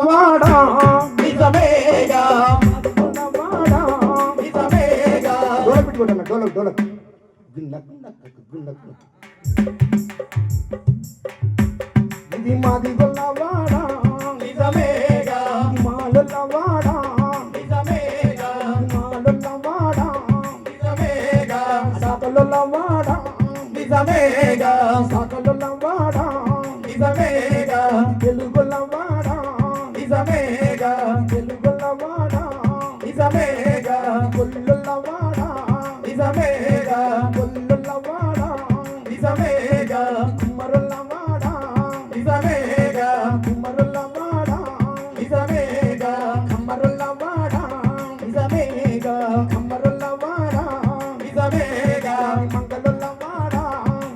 వాడా నిజమేగా వాడా నిజమేగా డోలక్ పెట్టుకోండి డోలక్ డోలక్ గున్నక్ గున్నక్ ఇది మాది గొల్లవాడా నిజమేగా మాలల్లవాడా నిజమేగా మాలల్లవాడా నిజమేగా సాకలల్లవాడా నిజమేగా సాకలల్లవాడా నిజమేగా తెలుగులవాడా నిజమేగా తెలుగులవాడా నిజమేగా కొల్లులవాడా నిజమేగా కొల్లులవాడా నిజమేగా కుమ్మరులవాడా నిజమేగా కుమ్మరులవాడా నిజమేగా కమ్మరులవాడా నిజమేగా కమ్మరులవాడా నిజమేగా మంగళులవాడా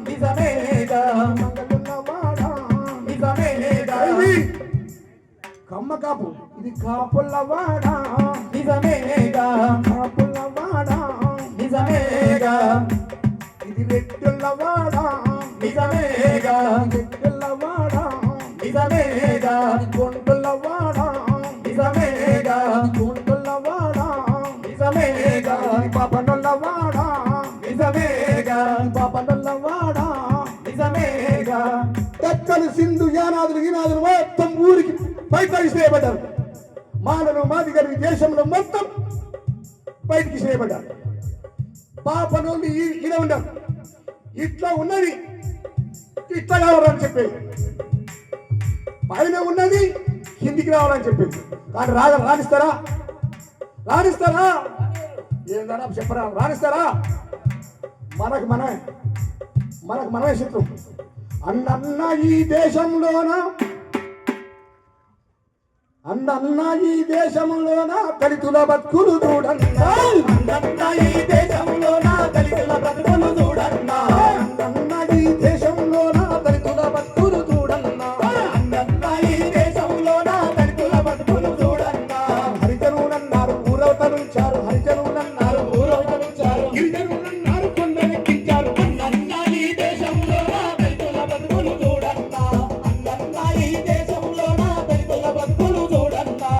నిజమేగా మంగళులవాడా నిజమేగా కమ్మ కాపు ఇది కాపులవాడా నిజమేగా కాపులవాడా నిజమేగా ఇది రెడ్డులవాడా నిజమేగా రెడ్డులవాడా నిజమేగా కొంటులవాడా నిజమేగా కొంటులవాడా నిజమేగా పాపనులవాడా నిజమేగా పాపనులవాడా నిజమేగా దక్కను సింధు యానాదులు ఈనాదులు మొత్తం ఊరికి బయటకు చేయబడ్డారు. మానవ మాదిగలు దేశంలో మొత్తం బయటికి చేయబడ్డారు. పాపనోళ్ళు ఈడ ఉండరు. ఇట్లా ఉన్నది ఇట్లా కావాలని చెప్పేది, పైన ఉన్నది కిందికి రావాలని చెప్పింది. కానీ రాణిస్తారా? రాణిస్తారా? ఏందన్నా చెప్పరా? రాణిస్తారా? మనకు మనమే శత్రు. అన్న ఈ దేశంలోన ఈ దేశంలోన దళితుల బతుకులు చూడన్నా. అన్న ఈ దేశంలోన దళితుల బతుకులు